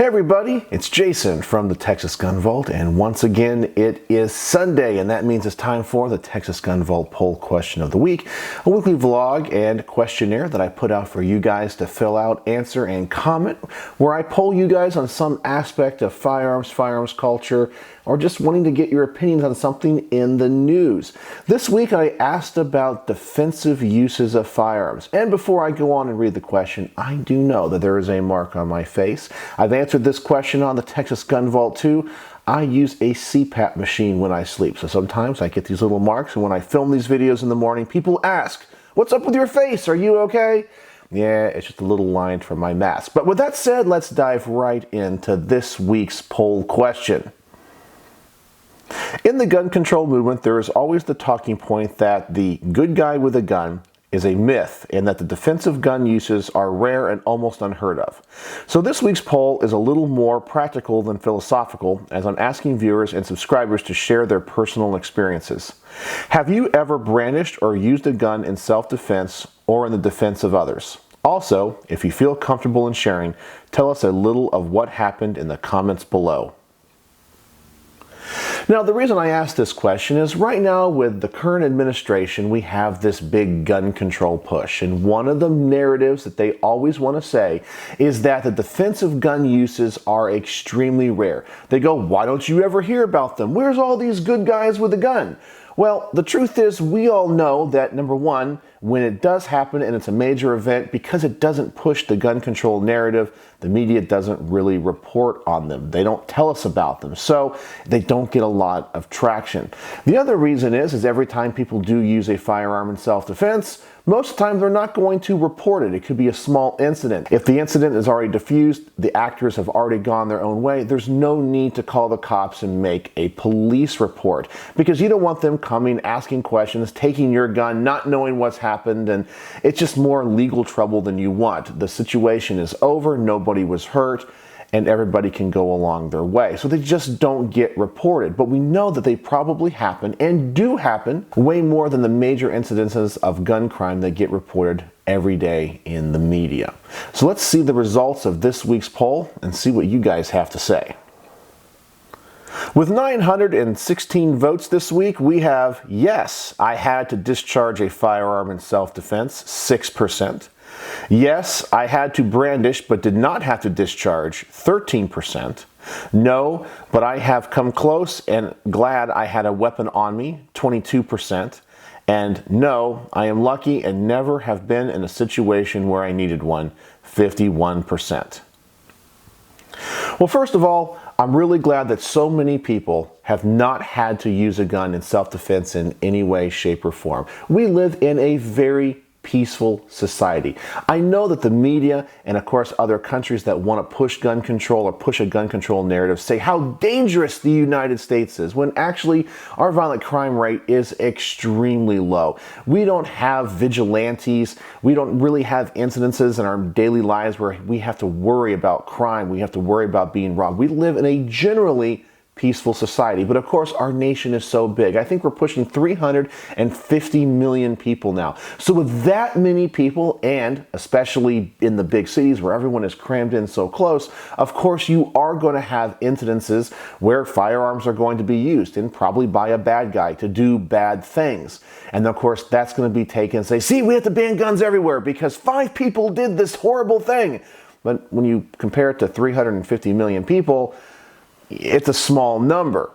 Hey everybody, it's Jason from the Texas Gun Vault, and once again it is Sunday, and that means it's time for the Texas Gun Vault Poll Question of the Week, a weekly vlog and questionnaire that I put out for you guys to fill out, answer, and comment, where I poll you guys on some aspect of firearms culture, or just wanting to get your opinions on something in the news. This week I asked about defensive uses of firearms, and before I go on and read the question, I do know that there is a mark on my face. I've answered this question on the Texas Gun Vault too. I use a CPAP machine when I sleep, so sometimes I get these little marks, and when I film these videos in the morning, people ask, "What's up with your face? Are you okay?" Yeah, it's just a little line from my mask. But with that said, let's dive right into this week's poll question. In the gun control movement, there is always the talking point that the good guy with a gun is a myth, and that the defensive gun uses are rare and almost unheard of. So this week's poll is a little more practical than philosophical, as I'm asking viewers and subscribers to share their personal experiences. Have you ever brandished or used a gun in self-defense or in the defense of others? Also, if you feel comfortable in sharing, tell us a little of what happened in the comments below. Now, the reason I asked this question is right now with the current administration, we have this big gun control push. And one of the narratives that they always want to say is that the defensive gun uses are extremely rare. They go, "Why don't you ever hear about them? Where's all these good guys with a gun?" Well, the truth is we all know that, number one, when it does happen and it's a major event, because it doesn't push the gun control narrative, the media doesn't really report on them. They don't tell us about them, so they don't get a lot of traction. The other reason is every time people do use a firearm in self-defense, most of the time they're not going to report it. It could be a small incident. If the incident is already diffused, the actors have already gone their own way, there's no need to call the cops and make a police report, because you don't want them coming, asking questions, taking your gun, not knowing what's happened, and it's just more legal trouble than you want. The situation is over, nobody was hurt, and everybody can go along their way. So they just don't get reported. But we know that they probably happen, and do happen, way more than the major incidences of gun crime that get reported every day in the media. So let's see the results of this week's poll and see what you guys have to say. With 916 votes this week, we have yes, I had to discharge a firearm in self-defense, 6%. Yes, I had to brandish but did not have to discharge, 13%. No, but I have come close and glad I had a weapon on me, 22%. And no, I am lucky and never have been in a situation where I needed one, 51%. Well, first of all, I'm really glad that so many people have not had to use a gun in self-defense in any way, shape, or form. We live in a very peaceful society. I know that the media and of course other countries that want to push gun control or push a gun control narrative say how dangerous the United States is, when actually our violent crime rate is extremely low. We don't have vigilantes. We don't really have incidences in our daily lives where we have to worry about crime. We have to worry about being robbed. We live in a generally peaceful society. But of course, our nation is so big. I think we're pushing 350 million people now. So with that many people, and especially in the big cities where everyone is crammed in so close, of course you are going to have incidences where firearms are going to be used, and probably by a bad guy to do bad things. And of course, that's going to be taken and say, "See, we have to ban guns everywhere because 5 people did this horrible thing." But when you compare it to 350 million people, it's a small number.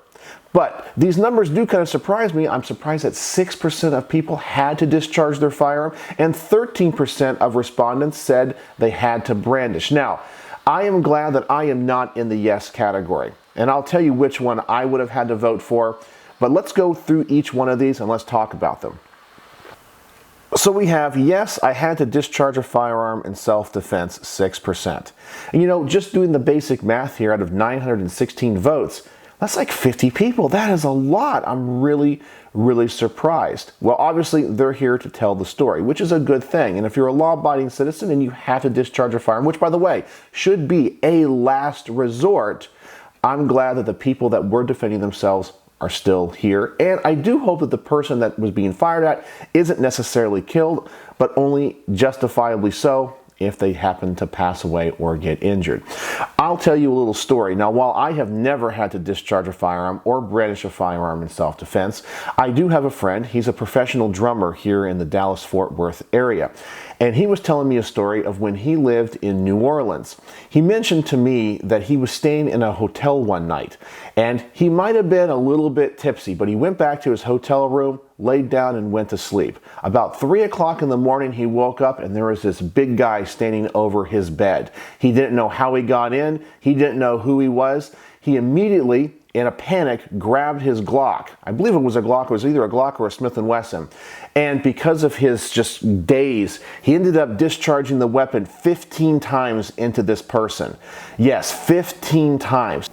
But these numbers do kind of surprise me. I'm surprised that 6% of people had to discharge their firearm, and 13% of respondents said they had to brandish. Now, I am glad that I am not in the yes category, and I'll tell you which one I would have had to vote for, but let's go through each one of these and let's talk about them. So we have, yes, I had to discharge a firearm in self-defense, 6%. And you know, just doing the basic math here, out of 916 votes, that's like 50 people. That is a lot. I'm really surprised. Well, obviously, they're here to tell the story, which is a good thing. And if you're a law-abiding citizen and you have to discharge a firearm, which, by the way, should be a last resort, I'm glad that the people that were defending themselves are still here. And I do hope that the person that was being fired at isn't necessarily killed, but only justifiably so if they happen to pass away or get injured. I'll tell you a little story. Now, while I have never had to discharge a firearm or brandish a firearm in self-defense, I do have a friend. He's a professional drummer here in the Dallas-Fort Worth area. And he was telling me a story of when he lived in New Orleans. He mentioned to me that he was staying in a hotel one night, and he might have been a little bit tipsy, but he went back to his hotel room, laid down, and went to sleep. About 3 o'clock in the morning, he woke up and there was this big guy standing over his bed. He didn't know how he got in. He didn't know who he was. He immediately, in a panic, grabbed his Glock. I believe it was a Glock. It was either a Glock or a Smith & Wesson. And because of his just daze, he ended up discharging the weapon 15 times into this person. Yes, 15 times.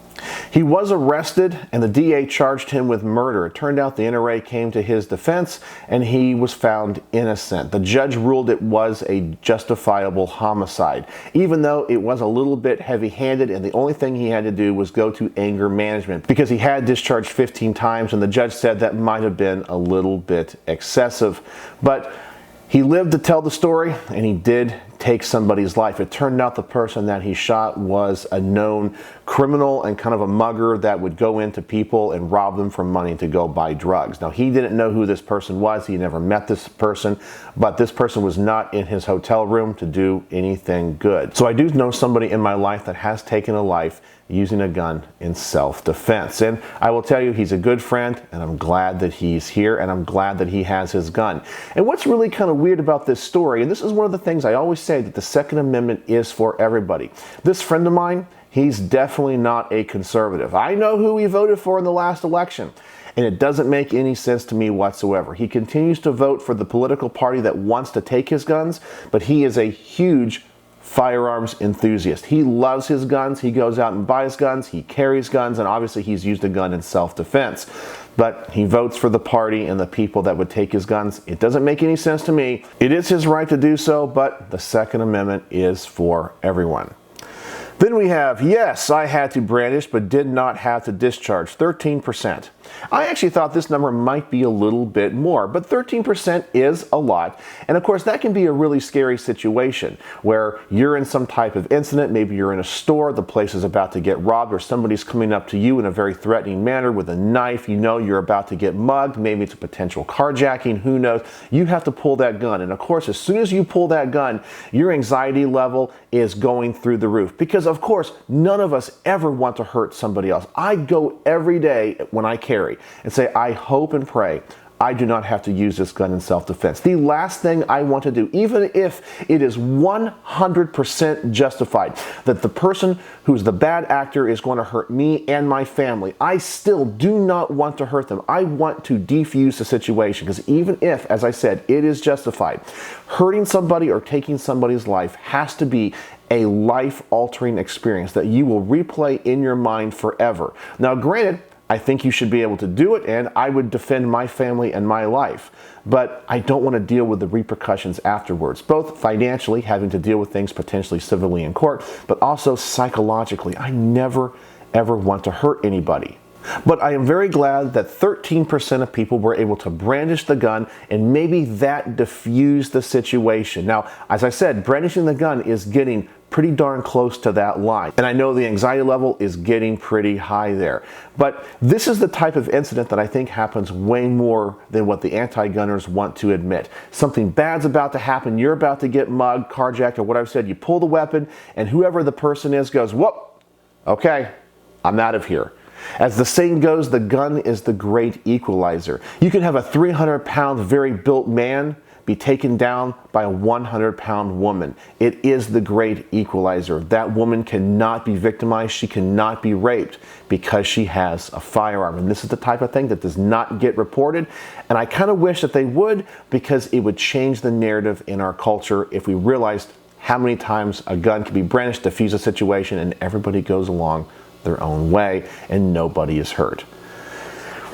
He was arrested and the DA charged him with murder. It turned out the NRA came to his defense and he was found innocent. The judge ruled it was a justifiable homicide, even though it was a little bit heavy-handed and the only thing he had to do was go to anger management because he had discharged 15 times and the judge said that might have been a little bit excessive. But he lived to tell the story and he did take somebody's life. It turned out the person that he shot was a known criminal and kind of a mugger that would go into people and rob them for money to go buy drugs. Now, he didn't know who this person was. He never met this person, but this person was not in his hotel room to do anything good. So I do know somebody in my life that has taken a life using a gun in self-defense. And I will tell you, he's a good friend, and I'm glad that he's here, and I'm glad that he has his gun. And what's really kind of weird about this story, and this is one of the things I always say, that the Second Amendment is for everybody. This friend of mine, he's definitely not a conservative. I know who he voted for in the last election, and it doesn't make any sense to me whatsoever. He continues to vote for the political party that wants to take his guns, but he is a huge firearms enthusiast. He loves his guns. He goes out and buys guns. He carries guns, and obviously he's used a gun in self-defense. But he votes for the party and the people that would take his guns. It doesn't make any sense to me. It is his right to do so, but the Second Amendment is for everyone. Then we have, yes, I had to brandish but did not have to discharge, 13%. I actually thought this number might be a little bit more, but 13% is a lot. And of course, that can be a really scary situation where you're in some type of incident. Maybe you're in a store, the place is about to get robbed, or somebody's coming up to you in a very threatening manner with a knife. You know you're about to get mugged. Maybe it's a potential carjacking. Who knows? You have to pull that gun. And of course, as soon as you pull that gun, your anxiety level is going through the roof. Because of course, none of us ever want to hurt somebody else. I go every day when I carry and say, I hope and pray I do not have to use this gun in self-defense. The last thing I want to do, even if it is 100% justified that the person who's the bad actor is going to hurt me and my family, I still do not want to hurt them. I want to defuse the situation, because even if, as I said, it is justified, hurting somebody or taking somebody's life has to be a life-altering experience that you will replay in your mind forever. Now, granted, I think you should be able to do it, and I would defend my family and my life. But I don't want to deal with the repercussions afterwards, both financially, having to deal with things potentially civilly in court, but also psychologically. I never, ever want to hurt anybody. But I am very glad that 13% of people were able to brandish the gun, and maybe that diffused the situation. Now, as I said, brandishing the gun is getting pretty darn close to that line. And I know the anxiety level is getting pretty high there. But this is the type of incident that I think happens way more than what the anti-gunners want to admit. Something bad's about to happen, you're about to get mugged, carjacked, or what I've said, you pull the weapon, and whoever the person is goes, whoop, okay, I'm out of here. As the saying goes, the gun is the great equalizer. You can have a 300-pound, very built man be taken down by a 100-pound woman. It is the great equalizer. That woman cannot be victimized. She cannot be raped because she has a firearm. And this is the type of thing that does not get reported. And I kind of wish that they would, because it would change the narrative in our culture if we realized how many times a gun can be brandished to defuse a situation and everybody goes along their own way and nobody is hurt.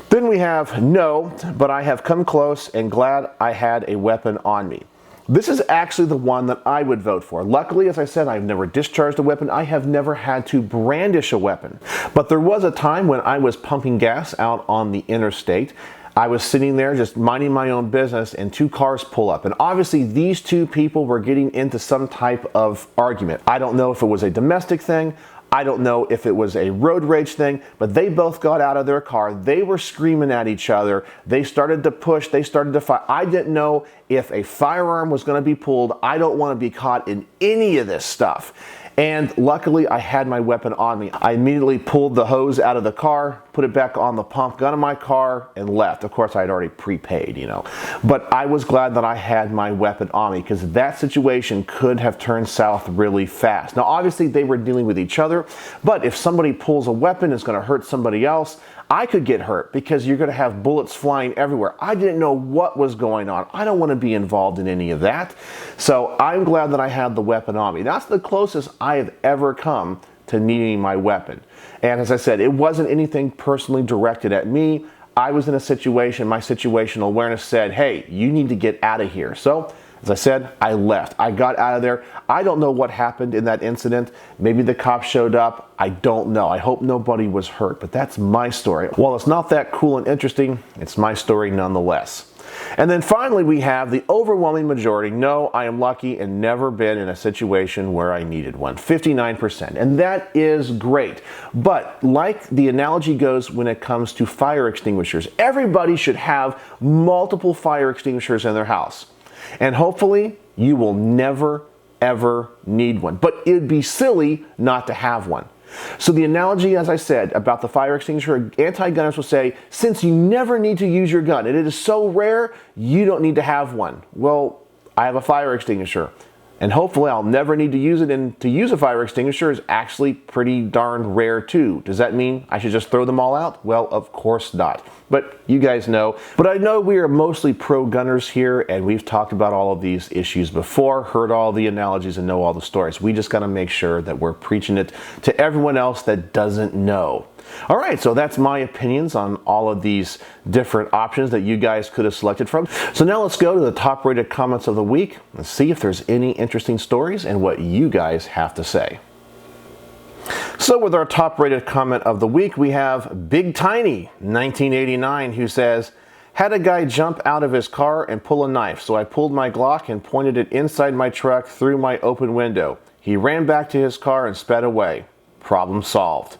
Then we have no, but I have come close and glad I had a weapon on me. This is actually the one that I would vote for. Luckily, as I said, I've never discharged a weapon. I have never had to brandish a weapon. But there was a time when I was pumping gas out on the interstate. I was sitting there just minding my own business and two cars pull up. And obviously these two people were getting into some type of argument. I don't know if it was a domestic thing. I don't know if it was a road rage thing, but they both got out of their car. They were screaming at each other. They started to push. They started to fight. I didn't know if a firearm was going to be pulled. I don't want to be caught in any of this stuff. And luckily, I had my weapon on me. I immediately pulled the hose out of the car, put it back on the pump gun in my car, and left. Of course, I had already prepaid, you know. But I was glad that I had my weapon on me, because that situation could have turned south really fast. Now, obviously, they were dealing with each other, but if somebody pulls a weapon, it's going to hurt somebody else. I could get hurt because you're going to have bullets flying everywhere. I didn't know what was going on. I don't want to be involved in any of that. So I'm glad that I had the weapon on me. That's the closest I have ever come to needing my weapon. And as I said, it wasn't anything personally directed at me. I was in a situation, my situational awareness said, hey, you need to get out of here. So as I said, I left. I got out of there. I don't know what happened in that incident. Maybe the cops showed up. I don't know. I hope nobody was hurt, but that's my story. While it's not that cool and interesting, it's my story nonetheless. And then finally, we have the overwhelming majority. No, I am lucky and never been in a situation where I needed one. 59%. And that is great. But like the analogy goes when it comes to fire extinguishers, everybody should have multiple fire extinguishers in their house. And hopefully you will never, ever need one. But it'd be silly not to have one. So the analogy, as I said, about the fire extinguisher, anti-gunners will say, since you never need to use your gun and it is so rare, you don't need to have one. Well, I have a fire extinguisher. And hopefully I'll never need to use it, and to use a fire extinguisher is actually pretty darn rare too. Does that mean I should just throw them all out? Well, of course not. But you guys know. But I know we are mostly pro-gunners here, and we've talked about all of these issues before, heard all the analogies, and know all the stories. We just got to make sure that we're preaching it to everyone else that doesn't know. All right, so that's my opinions on all of these different options that you guys could have selected from. So now let's go to the top rated comments of the week and see if there's any interesting stories and what you guys have to say. So with our top rated comment of the week, we have Big Tiny 1989, who says, had a guy jump out of his car and pull a knife, so I pulled my Glock and pointed it inside my truck through my open window. He ran back to his car and sped away. Problem solved.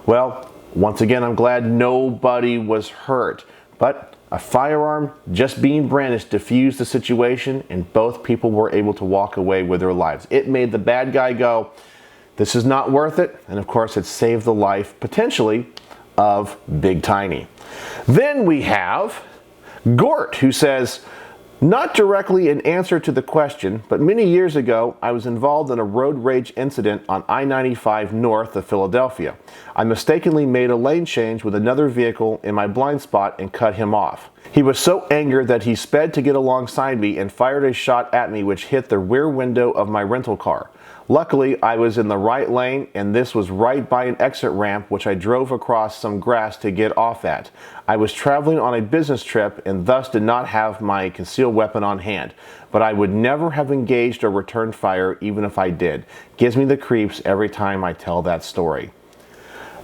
Well, once again, I'm glad nobody was hurt, but a firearm just being brandished diffused the situation, and both people were able to walk away with their lives. It made the bad guy go, this is not worth it, and of course it saved the life, potentially, of Big Tiny. Then we have Gort, who says, not directly in answer to the question, but many years ago, I was involved in a road rage incident on I-95 north of Philadelphia. I mistakenly made a lane change with another vehicle in my blind spot and cut him off. He was so angered that he sped to get alongside me and fired a shot at me which hit the rear window of my rental car. Luckily, I was in the right lane, and this was right by an exit ramp which I drove across some grass to get off at. I was traveling on a business trip and thus did not have my concealed weapon on hand, but I would never have engaged or returned fire even if I did. Gives me the creeps every time I tell that story.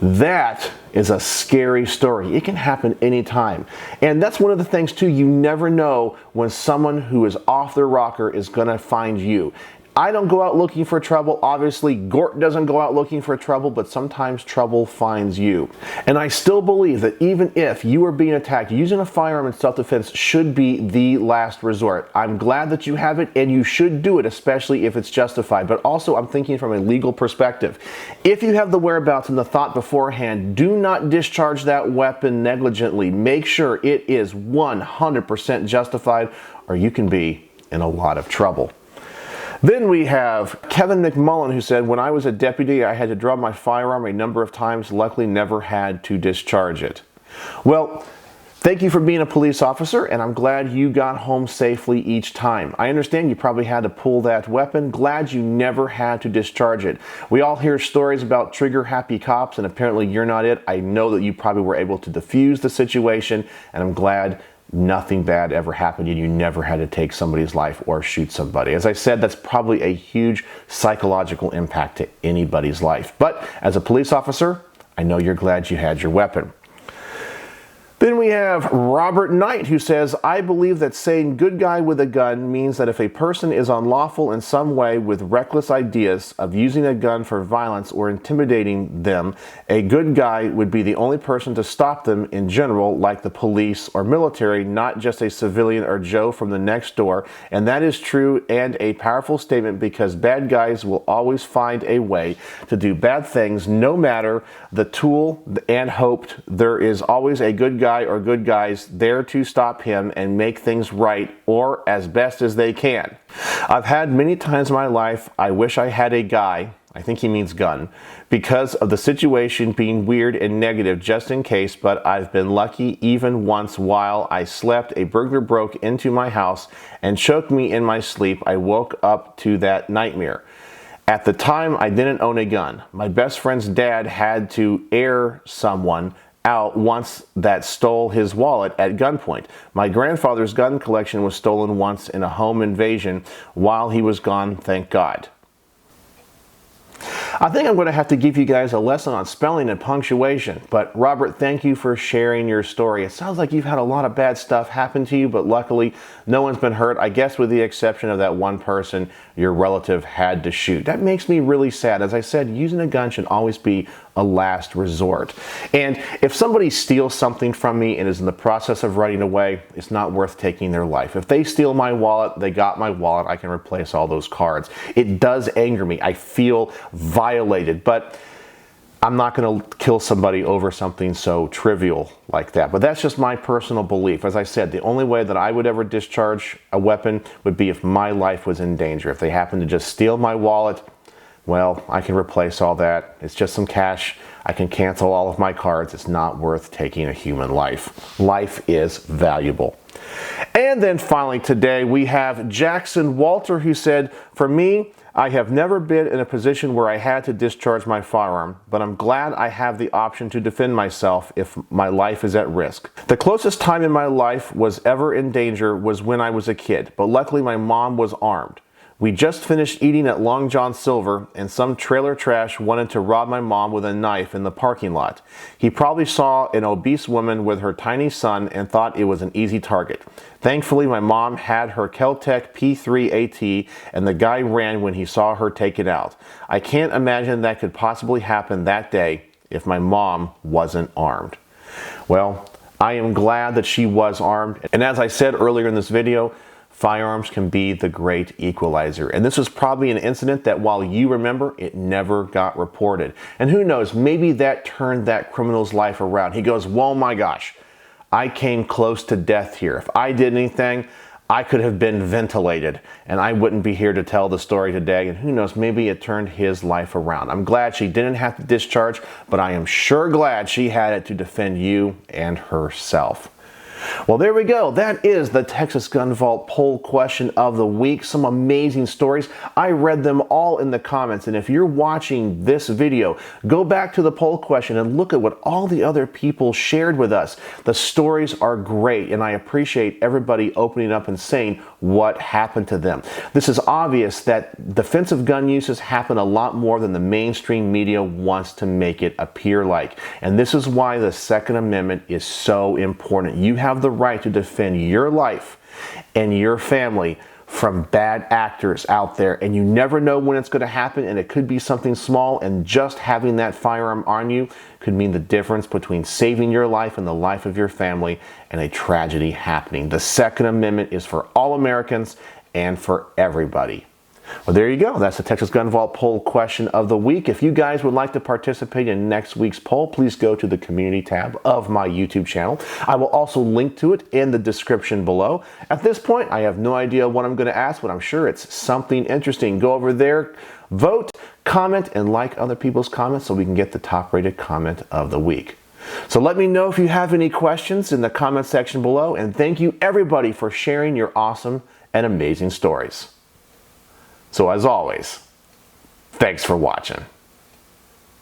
That is a scary story. It can happen anytime. And that's one of the things too, you never know when someone who is off their rocker is gonna find you. I don't go out looking for trouble. Obviously, Gort doesn't go out looking for trouble, but sometimes trouble finds you. And I still believe that even if you are being attacked, using a firearm in self-defense should be the last resort. I'm glad that you have it, and you should do it, especially if it's justified. But also, I'm thinking from a legal perspective. If you have the whereabouts and the thought beforehand, do not discharge that weapon negligently. Make sure it is 100% justified, or you can be in a lot of trouble. Then we have Kevin McMullen, who said, when I was a deputy, I had to draw my firearm a number of times, luckily never had to discharge it. Well, thank you for being a police officer, and I'm glad you got home safely each time. I understand you probably had to pull that weapon. Glad you never had to discharge it. We all hear stories about trigger-happy cops, and apparently you're not it. I know that you probably were able to defuse the situation, and I'm glad nothing bad ever happened and you never had to take somebody's life or shoot somebody. As I said, that's probably a huge psychological impact to anybody's life. But as a police officer, I know you're glad you had your weapon. Then we we have Robert Knight, who says, I believe that saying good guy with a gun means that if a person is unlawful in some way with reckless ideas of using a gun for violence or intimidating them, a good guy would be the only person to stop them in general, like the police or military, not just a civilian or Joe from the next door. And that is true and a powerful statement, because bad guys will always find a way to do bad things, no matter the tool, and hoped there is always a good guy or good guys there to stop him and make things right, or as best as they can. I've had many times in my life, I wish I had a guy, I think he means gun, because of the situation being weird and negative just in case, but I've been lucky. Even once while I slept, a burglar broke into my house and choked me in my sleep. I woke up to that nightmare. At the time, I didn't own a gun. My best friend's dad had to air someone out once that stole his wallet at gunpoint. My grandfather's gun collection was stolen once in a home invasion while he was gone, thank God. I think I'm going to have to give you guys a lesson on spelling and punctuation. But Robert, thank you for sharing your story. It sounds like you've had a lot of bad stuff happen to you, but luckily no one's been hurt, I guess with the exception of that one person your relative had to shoot. That makes me really sad. As I said, using a gun should always be a last resort. And if somebody steals something from me and is in the process of running away, it's not worth taking their life. If they steal my wallet, they got my wallet, I can replace all those cards. It does anger me. I feel violated, but I'm not going to kill somebody over something so trivial like that. But that's just my personal belief. As I said, the only way that I would ever discharge a weapon would be if my life was in danger. If they happen to just steal my wallet, well, I can replace all that. It's just some cash. I can cancel all of my cards. It's not worth taking a human life. Life is valuable. And then finally today we have Jackson Walter, who said, for me, I have never been in a position where I had to discharge my firearm, but I'm glad I have the option to defend myself if my life is at risk. The closest time in my life was ever in danger was when I was a kid, but luckily my mom was armed. We just finished eating at Long John Silver, and some trailer trash wanted to rob my mom with a knife in the parking lot. He probably saw an obese woman with her tiny son and thought it was an easy target. Thankfully, my mom had her Kel-Tec P3 AT, and the guy ran when he saw her take it out. I can't imagine that could possibly happen that day if my mom wasn't armed. Well, I am glad that she was armed, and as I said earlier in this video, firearms can be the great equalizer. And this was probably an incident that, while you remember, it never got reported. And who knows, maybe that turned that criminal's life around. He goes, whoa, my gosh, I came close to death here. If I did anything, I could have been ventilated and I wouldn't be here to tell the story today. And who knows, maybe it turned his life around. I'm glad she didn't have to discharge, but I am sure glad she had it to defend you and herself. Well, there we go. That is the Texas Gun Vault poll question of the week. Some amazing stories. I read them all in the comments. And if you're watching this video, go back to the poll question and look at what all the other people shared with us. The stories are great, and I appreciate everybody opening up and saying what happened to them. This is obvious that defensive gun uses happen a lot more than the mainstream media wants to make it appear like. And this is why the Second Amendment is so important. You have the right to defend your life and your family from bad actors out there, and you never know when it's going to happen, and it could be something small, and just having that firearm on you could mean the difference between saving your life and the life of your family and a tragedy happening. The Second Amendment is for all Americans and for everybody. Well, there you go. That's the Texas Gun Vault poll question of the week. If you guys would like to participate in next week's poll, please go to the community tab of my YouTube channel. I will also link to it in the description below. At this point, I have no idea what I'm going to ask, but I'm sure it's something interesting. Go over there, vote, comment, and like other people's comments so we can get the top-rated comment of the week. So let me know if you have any questions in the comment section below, and thank you everybody for sharing your awesome and amazing stories. So as always, thanks for watching.